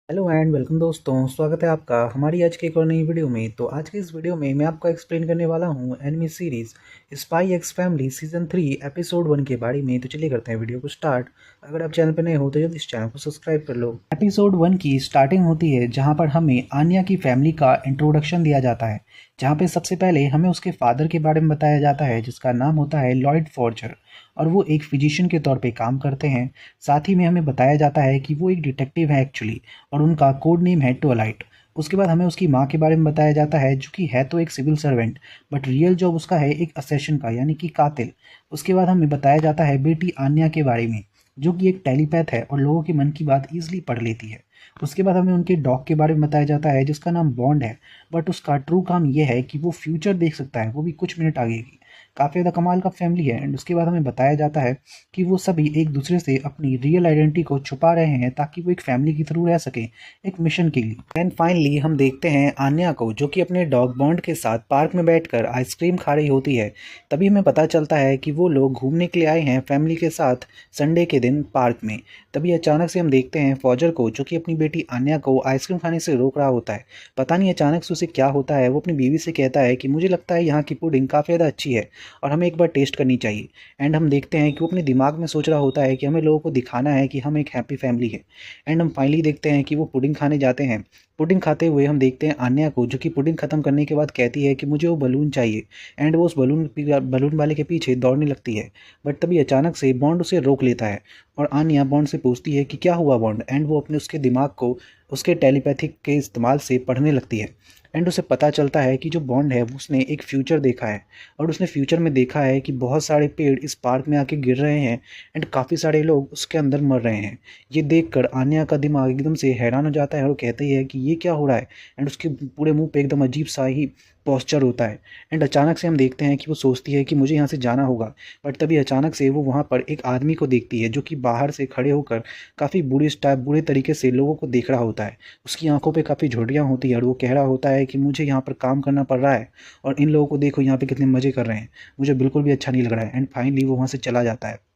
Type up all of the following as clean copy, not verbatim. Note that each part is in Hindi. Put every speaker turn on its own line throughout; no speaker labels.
हेलो एंड वेलकम दोस्तों, स्वागत है आपका हमारी आज की एक और नई वीडियो में। तो आज की इस वीडियो में मैं आपको एक्सप्लेन करने वाला हूँ enemy series spy x family season 3 episode 1 के बारे में। तो चलिए करते हैं वीडियो को स्टार्ट। अगर आप चैनल पर नए हो तो जल्दी इस चैनल को सब्सक्राइब कर लो। एपिसोड 1 की स्टार्टिंग होती है जहाँ पर हमें आन्या की फैमिली का इंट्रोडक्शन दिया जाता है, जहाँ पे सबसे पहले हमें उसके फादर के बारे में बताया जाता है जिसका नाम होता है लॉयड फॉर्चर, और वो एक फिजिशियन के तौर पे काम करते हैं। साथ ही में हमें बताया जाता है कि वो एक डिटेक्टिव है एक्चुअली, और उनका कोड नेम है ट्विलाइट। उसके बाद हमें उसकी माँ के बारे में बताया जाता है जो कि है तो एक civil servant, but real job उसका है एक असेशन का, यानी कि कातिल। उसके बाद हमें बताया जाता है बेटी आन्या के बारे में, जो कि एक टेलीपैथ है और लोगों के मन की बात ईजिली पढ़ लेती है। उसके बाद हमें उनके डॉग के बारे में बताया जाता है जिसका नाम बॉन्ड है, बट उसका ट्रू काम ये है कि वो फ्यूचर देख सकता है, वो भी कुछ मिनट आगे की। काफ़ी ज़्यादा कमाल का फैमिली है। एंड उसके बाद हमें बताया जाता है कि वो सभी एक दूसरे से अपनी रियल आइडेंटिटी को छुपा रहे हैं ताकि वो एक फैमिली के थ्रू रह सके, एक मिशन के लिए। एंड फाइनली हम देखते हैं आन्या को जो कि अपने डॉग बॉन्ड के साथ पार्क में बैठकर आइसक्रीम खा रही होती है। तभी हमें पता चलता है कि वो लोग घूमने के लिए आए हैं फैमिली के साथ संडे के दिन पार्क में। तभी अचानक से हम देखते हैं फॉजर को जो कि अपनी बेटी आन्या को आइसक्रीम खाने से रोक रहा होता है। पता नहीं अचानक से उसे क्या होता है, वो अपनी बीवी से कहता है कि मुझे लगता है यहाँ की पुडिंग काफ़ी ज़्यादा अच्छी है और हमें एक बार टेस्ट करनी चाहिए। एंड हम देखते हैं कि वो अपने दिमाग में सोच रहा होता है कि हमें लोगों को दिखाना है कि हम एक हैप्पी फैमिली है। एंड हम फाइनली देखते हैं कि वो पुडिंग खाने जाते हैं। पुडिंग खाते हुए हम देखते हैं आन्या को जो कि पुडिंग खत्म करने के बाद कहती है कि मुझे वो बलून चाहिए। एंड वो उस बलून वाले के पीछे दौड़ने लगती है, बट तभी अचानक से बॉन्ड उसे रोक लेता है। और आन्या बॉन्ड से पूछती है कि क्या हुआ बॉन्ड, एंड वो अपने उसके दिमाग को उसके टेलीपैथिक के इस्तेमाल से पढ़ने लगती है। एंड उसे पता चलता है कि जो बॉन्ड है उसने एक फ्यूचर देखा है, और उसने फ्यूचर में देखा है कि बहुत सारे पेड़ इस पार्क में आके गिर रहे हैं एंड काफ़ी सारे लोग उसके अंदर मर रहे हैं। ये देखकर आन्या का दिमाग एकदम से हैरान हो जाता है और वो कहती है कि ये क्या हो रहा है। एंड उसके पूरे मुंह पे एकदम अजीब सा ही पॉस्चर होता है। एंड अचानक से हम देखते हैं कि वो सोचती है कि मुझे यहाँ से जाना होगा, बट तभी अचानक से वो वहाँ पर एक आदमी को देखती है जो कि बाहर से खड़े होकर काफ़ी बुरे तरीके से लोगों को देख रहा होता है। उसकी आंखों पे काफ़ी झुर्रियाँ होती है और वो कह रहा होता है कि मुझे यहाँ पर काम करना पड़ रहा है और इन लोगों को देखो यहाँ पे कितने मज़े कर रहे हैं, मुझे बिल्कुल भी अच्छा नहीं लग रहा है। एंड फाइनली वो वहाँ से चला जाता है।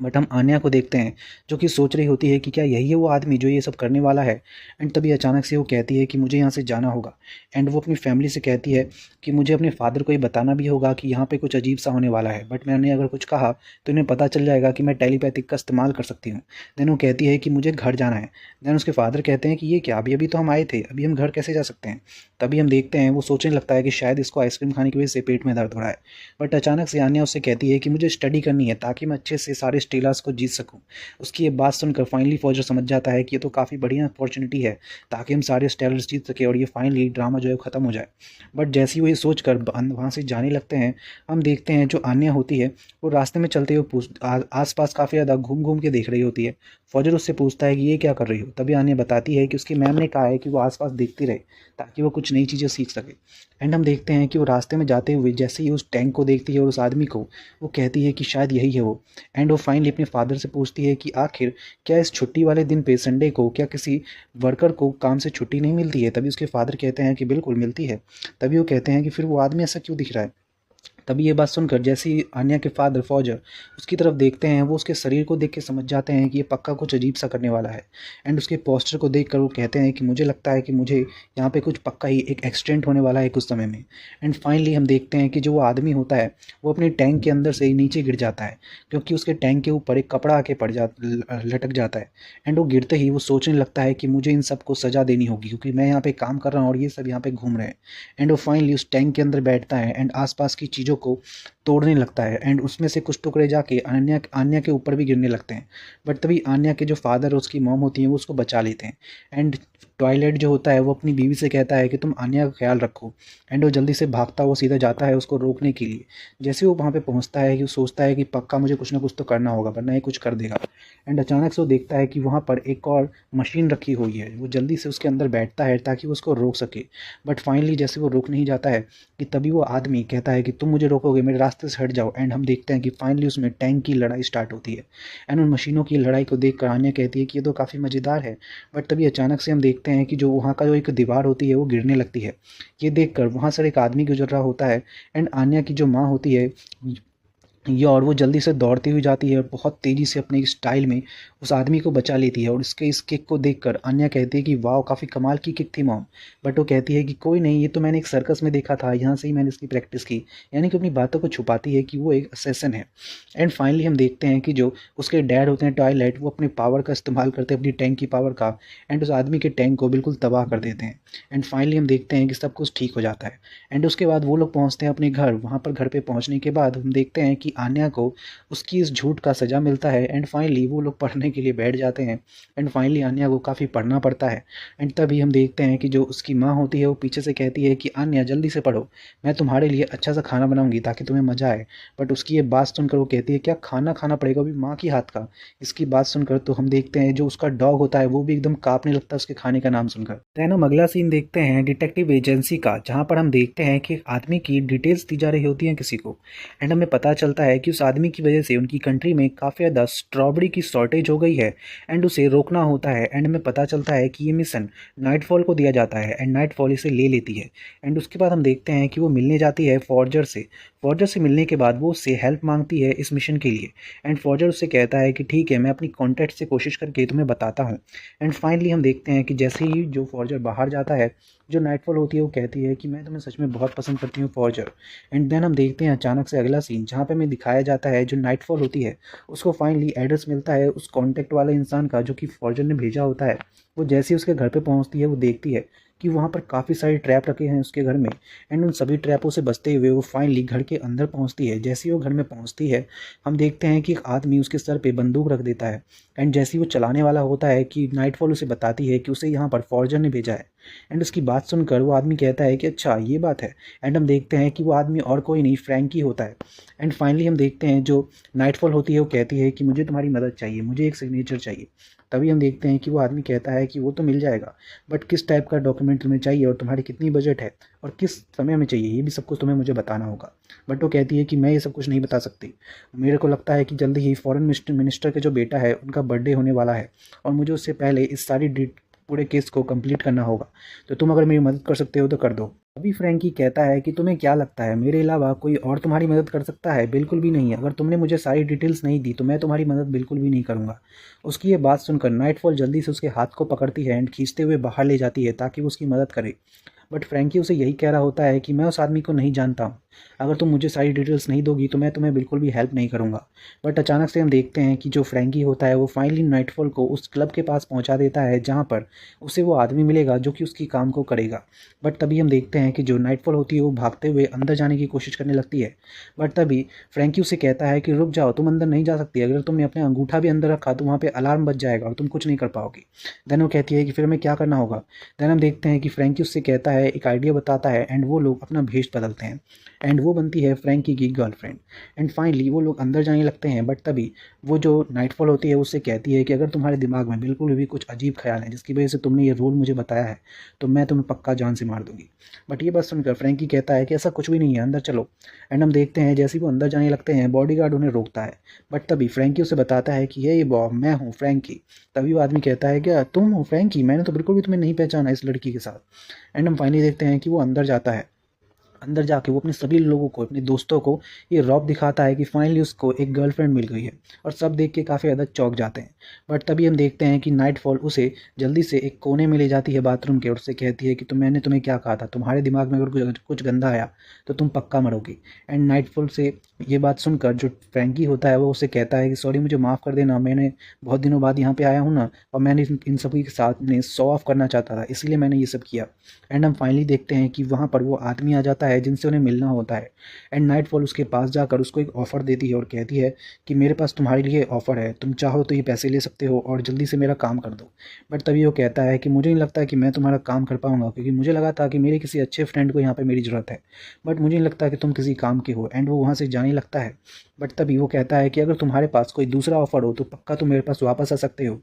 बट हम आन्या को देखते हैं जो कि सोच रही होती है कि क्या यही है वो आदमी जो ये सब करने वाला है। एंड तभी अचानक से वो कहती है कि मुझे यहाँ से जाना होगा। एंड वो अपनी फैमिली से कहती है कि मुझे अपने फादर को ये बताना भी होगा कि यहाँ पे कुछ अजीब सा होने वाला है, बट मैंने अगर कुछ कहा तो इन्हें पता चल जाएगा कि मैं टेलीपैथिक का इस्तेमाल कर सकती हूँ। देन वो कहती है कि मुझे घर जाना है। देन उसके फादर कहते हैं कि ये क्या, अभी अभी तो हम आए थे, अभी हम घर कैसे जा सकते हैं। तभी हम देखते हैं वो सोचने लगता है कि शायद इसको आइसक्रीम खाने की वजह से पेट में दर्द हो रहा है। बट अचानक से आन्या उससे कहती है कि मुझे स्टडी करनी है ताकि मैं अच्छे से सारे स्टेलर्स को जीत सकूं। उसकी ये बात सुनकर फाइनली फॉजर समझ जाता है कि ये तो काफ़ी बढ़िया अपॉर्चुनिटी है ताकि हम सारे स्टेलर्स जीत सके और ये फाइनली ड्रामा जो है ख़त्म हो जाए। बट जैसे ही वो ये सोच कर वहाँ से जाने लगते हैं, हम देखते हैं जो आन्या होती है वो रास्ते में चलते हुए आस पास काफ़ी ज़्यादा घूम घूम के देख रही होती है। फॉजर उससे पूछता है कि ये क्या कर रही हो। तभी आन्या बताती है कि उसकी मैम ने कहा है कि वो आसपास देखती रहे ताकि वो कुछ नई चीज़ें सीख सके। एंड हम देखते हैं कि वो रास्ते में जाते हुए जैसे ही उस टैंक को देखती है और उस आदमी को, वो कहती है कि शायद यही है वो। एंड वो फाइनली अपने फादर से पूछती है कि आखिर क्या इस छुट्टी वाले दिन पे संडे को क्या किसी वर्कर को काम से छुट्टी नहीं मिलती है। तभी उसके फादर कहते हैं कि बिल्कुल मिलती है। तभी वो कहते हैं कि फिर वो आदमी ऐसा क्यों दिख रहा है। तभी ये बात सुनकर जैसे ही आन्या के फादर फॉजर उसकी तरफ देखते हैं, वो उसके शरीर को देख के समझ जाते हैं कि ये पक्का कुछ अजीब सा करने वाला है। एंड उसके पोस्टर को देखकर वो कहते हैं कि मुझे लगता है कि मुझे यहाँ पे कुछ पक्का ही एक एक्सीडेंट होने वाला है कुछ समय में। एंड फाइनली हम देखते हैं कि जो वो आदमी होता है वो अपने टैंक के अंदर से ही नीचे गिर जाता है, क्योंकि उसके टैंक के ऊपर एक कपड़ा आके लटक जाता है। एंड वो गिरते ही वो सोचने लगता है कि मुझे इन सबको सज़ा देनी होगी क्योंकि मैं यहाँ पे काम कर रहा हूँ और ये सब यहाँ पे घूम रहे हैं। एंड वो फाइनली उस टैंक के अंदर बैठता है एंड आसपास की चीज़ों को तोड़ने लगता है। एंड उसमें से कुछ टुकड़े जाके आन्या आन्या के ऊपर भी गिरने लगते हैं। बट तभी आन्या के जो फादर और उसकी मॉम होती हैं वो उसको बचा लेते हैं। एंड टॉयलेट जो होता है वो अपनी बीवी से कहता है कि तुम आन्या का ख्याल रखो। एंड वो जल्दी से भागता हुआ सीधा जाता है उसको रोकने के लिए। जैसे वो वहाँ पे पहुँचता है कि वो सोचता है कि पक्का मुझे कुछ ना कुछ तो करना होगा वरना ये कुछ कर देगा। एंड अचानक से वो देखता है कि वहाँ पर एक और मशीन रखी हुई है। वो जल्दी से उसके अंदर बैठता है ताकि वो उसको रोक सके। बट फाइनली जैसे वो रोक नहीं जाता है कि तभी वो आदमी कहता है कि तुम मुझे रोकोगे, मेरे रास्ते से हट जाओ। एंड हम देखते हैं कि फाइनली उसमें टैंक की लड़ाई स्टार्ट होती है। एंड उन मशीनों की लड़ाई को देख कर आन्या कहती है कि ये तो काफ़ी मज़ेदार है। बट तभी अचानक से हम देखते हैं कि जो वहाँ का जो एक दीवार होती है वो गिरने लगती है। ये देखकर वहाँ से एक आदमी गुजर रहा होता है। एंड आन्या की जो माँ होती है ये और वो जल्दी से दौड़ती हुई जाती है और बहुत तेज़ी से अपने स्टाइल में उस आदमी को बचा लेती है। और उसके इस किक को देखकर अन्या कहती है कि वाह, काफ़ी कमाल की किक थी मॉम। बट वो कहती है कि कोई नहीं, ये तो मैंने एक सर्कस में देखा था, यहाँ से ही मैंने इसकी प्रैक्टिस की। यानी कि अपनी बातों को छुपाती है कि वो एक असेसन है। एंड फाइनली हम देखते हैं कि जो उसके डैड होते हैं टॉयलेट, वो अपने पावर का इस्तेमाल करते हैं, अपनी टैंक की पावर का, एंड उस आदमी के टैंक को बिल्कुल तबाह कर देते हैं। एंड फाइनली हम देखते हैं कि सब कुछ ठीक हो जाता है। एंड उसके बाद वो लोग पहुँचते हैं अपने घर। वहाँ पर घर पे पहुँचने के बाद हम देखते हैं कि आन्या को उसकी इस झूठ का सज़ा मिलता है। एंड फाइनली वो लोग पढ़ने के लिए बैठ जाते हैं। एंड फाइनली आन्या को काफ़ी पढ़ना पड़ता है। एंड तभी हम देखते हैं कि जो उसकी माँ होती है वो पीछे से कहती है कि आन्या जल्दी से पढ़ो, मैं तुम्हारे लिए अच्छा सा खाना बनाऊंगी ताकि तुम्हें मज़ा आए। बट उसकी ये बात सुनकर वो कहती है क्या खाना खाना पड़ेगा भी माँ की हाथ का। इसकी बात सुनकर तो हम देखते हैं जो उसका डॉग होता है वो भी एकदम कांपने लगता है उसके खाने का नाम सुनकर। देन हम अगला सीन देखते हैं डिटेक्टिव एजेंसी का, जहाँ पर हम देखते हैं कि एक आदमी की डिटेल्स दी जा रही होती हैं किसी को। एंड हमें पता चलता है कि उस आदमी की वजह से उनकी कंट्री में काफ़ी ज़्यादा स्ट्रॉबेरी की शॉर्टेज हो गई है। एंड उसे रोकना होता है। एंड हमें पता चलता है कि ये मिशन नाइटफॉल को दिया जाता है एंड नाइटफॉल इसे ले लेती है। एंड उसके बाद हम देखते हैं कि वो मिलने जाती है फॉर्जर से। फॉर्जर से मिलने के बाद वो उससे हेल्प मांगती है इस मिशन के लिए। एंड फॉर्जर उससे कहता है कि ठीक है, मैं अपनी कॉन्टैक्ट से कोशिश करके तुम्हें बताता हूँ। एंड फाइनली हम देखते हैं कि जैसे ही जो फॉर्जर बाहर जाता है, जो नाइटफॉल होती है वो कहती है कि मैं तुम्हें सच में बहुत पसंद करती हूँ फॉर्जर। एंड देन हम देखते हैं अचानक से अगला सीन, जहाँ पे हमें दिखाया जाता है जो नाइटफॉल होती है उसको फाइनली एड्रेस मिलता है उस कॉन्टैक्ट वाले इंसान का जो कि फॉर्जर ने भेजा होता है। वो जैसे ही उसके घर पे पहुँचती है वो देखती है कि वहाँ पर काफ़ी सारे ट्रैप रखे हैं उसके घर में। एंड उन सभी ट्रैपों से बचते हुए वो फाइनली घर के अंदर पहुँचती है। जैसे ही वो घर में पहुँचती है, हम देखते हैं कि एक आदमी उसके सर पे बंदूक रख देता है। एंड जैसे ही वो चलाने वाला होता है कि नाइटफॉल उसे बताती है कि उसे यहाँ पर फॉर्जर ने भेजा है। एंड उसकी बात सुनकर वो आदमी कहता है कि अच्छा ये बात है। एंड हम देखते हैं कि वो आदमी और कोई नहीं, फ्रैंकी होता है। एंड फाइनली हम देखते हैं जो नाइटफॉल होती है वो कहती है कि मुझे तुम्हारी मदद चाहिए, मुझे एक सिग्नेचर चाहिए। तभी हम देखते हैं कि वो आदमी कहता है कि वो तो मिल जाएगा, बट किस टाइप का डॉक्यूमेंट तुम्हें चाहिए और तुम्हारी कितनी बजट है और किस समय में चाहिए, ये भी सब कुछ तुम्हें मुझे बताना होगा। बट वो कहती है कि मैं ये सब कुछ नहीं बता सकती। मेरे को लगता है कि जल्दी ही फॉरेन मिनिस्टर के जो बेटा है उनका बर्थडे होने वाला है और मुझे उससे पहले इस सारी पूरे केस को कंप्लीट करना होगा। तो तुम अगर मेरी मदद कर सकते हो तो कर दो। अभी फ्रैंकी कहता है कि तुम्हें क्या लगता है मेरे अलावा कोई और तुम्हारी मदद कर सकता है? बिल्कुल भी नहीं है। अगर तुमने मुझे सारी डिटेल्स नहीं दी तो मैं तुम्हारी मदद बिल्कुल भी नहीं करूँगा। उसकी ये बात सुनकर नाइटफॉल जल्दी से उसके हाथ को पकड़ती है एंड खींचते हुए बाहर ले जाती है ताकि वो उसकी मदद करे। बट फ्रैंकी उसे यही कह रहा होता है कि मैं उस आदमी को नहीं जानता हूँ, अगर तुम मुझे सारी डिटेल्स नहीं दोगी तो मैं तुम्हें बिल्कुल भी हेल्प नहीं करूँगा। बट अचानक से हम देखते हैं कि जो फ्रैंकी होता है वो फाइनली नाइटफॉल को उस क्लब के पास पहुँचा देता है जहाँ पर उसे वो आदमी मिलेगा जो कि उसकी काम को करेगा। बट तभी हम देखते हैं कि जो नाइटफॉल होती है वो भागते हुए अंदर जाने की कोशिश करने लगती है। बट तभी फ्रैंकी उसे कहता है कि रुक जाओ, तुम अंदर नहीं जा सकती, अगर तुमने अपने अंगूठा भी अंदर रखा तो वहाँ पे अलार्म बज जाएगा और तुम कुछ नहीं कर पाओगी। देन वो कहती है कि फिर हमें क्या करना होगा। देन हम देखते हैं कि फ्रैंकी उससे कहता है, एक आइडिया बताता है एंड वो लोग अपना भेष बदलते हैं एंड वो बनती है फ्रैंकी की गर्लफ्रेंड। एंड फाइनली वो लोग अंदर जाने लगते हैं। बट तभी वो जो नाइटफॉल होती है उससे कहती है कि अगर तुम्हारे दिमाग में बिल्कुल भी कुछ अजीब ख्याल है जिसकी वजह से तुमने ये रोल मुझे बताया है तो मैं तुम्हें पक्का जान से मार दूंगी। बट ये बात सुनकर फ्रैंकी कहता है कि ऐसा कुछ भी नहीं है, अंदर चलो। एंड हम देखते हैं जैसे ही वो अंदर जाने लगते हैं बॉडीगार्ड उन्हें रोकता है। बट तभी फ्रैंकी उसे बताता है कि ये बॉब, मैं हूँ फ्रैंकी। तभी वो आदमी कहता है क्या तुम हो फ्रैंकी, मैंने तो बिल्कुल भी तुम्हें नहीं पहचाना इस लड़की के साथ। एंड हम फाइनली देखते हैं कि वो अंदर जाता है। अंदर जाके वो अपने सभी लोगों को, अपने दोस्तों को ये रौब दिखाता है कि फाइनली उसको एक गर्लफ्रेंड मिल गई है और सब देख के काफ़ी ज़्यादा चौंक जाते हैं। बट तभी हम देखते हैं कि नाइटफॉल उसे जल्दी से एक कोने में ले जाती है बाथरूम के और उससे कहती है कि मैंने तुम्हें क्या कहा था, तुम्हारे दिमाग में अगर कुछ गंदा आया तो तुम पक्का मरोगी। एंड नाइटफॉल से ये बात सुनकर जो फ्रैंकी होता है वो उसे कहता है कि सॉरी, मुझे माफ़ कर देना, मैंने बहुत दिनों बाद यहाँ पे आया हूँ ना और मैंने इन सभी के साथ में शो ऑफ करना चाहता था, इसलिए मैंने ये सब किया। एंड हम फाइनली देखते हैं कि वहाँ पर वो आदमी आ जाता है जिनसे उन्हें मिलना होता है। एंड नाइटफॉल उसके पास जाकर उसको एक ऑफ़र देती है और कहती है कि मेरे पास तुम्हारे लिए ऑफ़र है, तुम चाहो तो ये पैसे ले सकते हो और जल्दी से मेरा काम कर दो। बट तभी वो कहता है कि मुझे नहीं लगता कि मैं तुम्हारा काम कर पाऊंगा, क्योंकि मुझे लगा था कि मेरे किसी अच्छे फ्रेंड को यहाँ पे मेरी ज़रूरत है, बट मुझे नहीं लगता कि तुम किसी काम के हो। एंड वो वहाँ से जाने लगता है। बट तभी वो कहता है कि अगर तुम्हारे पास कोई दूसरा ऑफ़र हो तो पक्का तुम मेरे पास वापस आ सकते हो।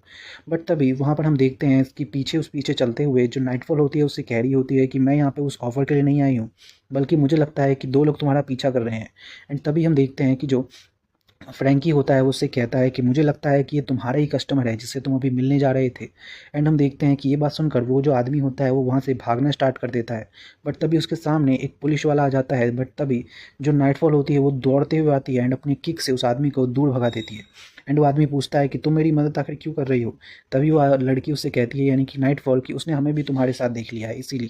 बट तभी वहाँ पर हम देखते हैं कि पीछे उस पीछे चलते हुए जो नाइटफॉल होती है उससे कह रही होती है कि मैं यहाँ पे उस ऑफ़र के लिए नहीं आई हूँ, बल्कि मुझे लगता है कि दो लोग तुम्हारा पीछा कर रहे हैं। एंड तभी हम देखते हैं कि जो फ्रैंकी होता है वो उससे कहता है कि मुझे लगता है कि ये तुम्हारा ही कस्टमर है जिससे तुम अभी मिलने जा रहे थे। एंड हम देखते हैं कि ये बात सुनकर वो जो आदमी होता है वो वहाँ से भागना स्टार्ट कर देता है। बट तभी उसके सामने एक पुलिस वाला आ जाता है। बट तभी जो नाइटफॉल होती है वो दौड़ते हुए आती है एंड अपनी किक से उस आदमी को दूर भगा देती है। एंड वो आदमी पूछता है कि तुम मेरी मदद आखिर क्यों कर रही हो। तभी वो लड़की उससे कहती है यानी कि नाइटफॉल की उसने हमें भी तुम्हारे साथ देख लिया है इसीलिए।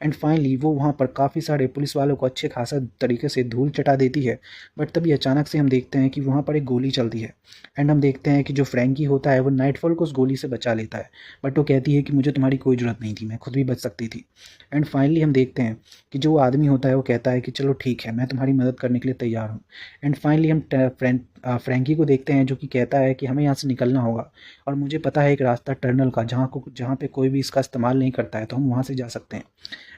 एंड फाइनली वो वहाँ पर काफ़ी सारे पुलिस वालों को अच्छे खासा तरीके से धूल चटा देती है। बट तभी अचानक से हम देखते हैं कि वहाँ पर एक गोली चलती है। एंड हम देखते हैं कि जो फ्रैंकी होता है वो नाइटफॉल को उस गोली से बचा लेता है। बट वो कहती है कि मुझे तुम्हारी कोई ज़रूरत नहीं थी, मैं खुद भी बच सकती थी। एंड फाइनली हम देखते हैं कि जो वो आदमी होता है वो कहता है कि चलो ठीक है, मैं तुम्हारी मदद करने के लिए तैयार हूँ। एंड फाइनली हम फ्रैंकी को देखते हैं जो कि कहता है कि हमें यहाँ से निकलना होगा और मुझे पता है एक रास्ता टनल का जहाँ पे कोई भी इसका इस्तेमाल नहीं करता है, तो हम वहाँ से जा सकते हैं।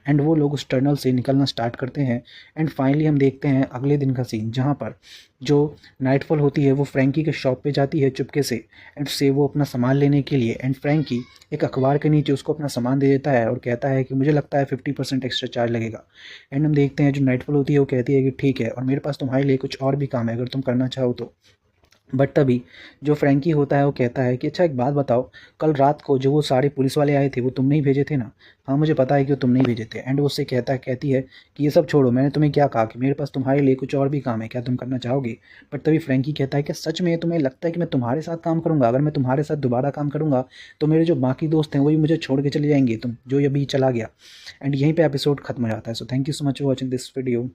एंड वो लोग उस टनल से निकलना स्टार्ट करते हैं। एंड फाइनली हम देखते हैं अगले दिन का सीन जहाँ पर जो नाइटफॉल होती है वो फ्रैंकी के शॉप पे जाती है चुपके से एंड से वो अपना सामान लेने के लिए। एंड फ्रैंकी एक अखबार के नीचे उसको अपना सामान दे देता है और कहता है कि मुझे लगता है 50% एक्स्ट्रा चार्ज लगेगा। एंड हम देखते हैं जो नाइटफॉल होती है वो कहती है कि ठीक है और मेरे पास तुम्हारे लिए कुछ और भी काम है अगर तुम करना चाहो तो। बट तभी जो फ्रैंकी होता है वो कहता है कि अच्छा एक बात बताओ, कल रात को जो वो सारे पुलिस वाले आए थे वो तुमने ही भेजे थे ना। हाँ मुझे पता है कि वो तुमने ही भेजे थे। एंड वो उससे कहती है कि ये सब छोड़ो, मैंने तुम्हें क्या कहा कि मेरे पास तुम्हारे लिए कुछ और भी काम है, क्या तुम करना चाहोगे। बट तभी फ्रैंकी कहता है कि सच में तुम्हें लगता है कि मैं तुम्हारे साथ काम करूँगा, अगर मैं तुम्हारे साथ दोबारा काम करूँगा तो मेरे जो बाकी दोस्त हैं वही मुझे छोड़ के चले जाएंगे, तुम जो अभी चला गया। एंड यहीं पर एपिसोड खत्म हो जाता है। So thank you so much for watching this video.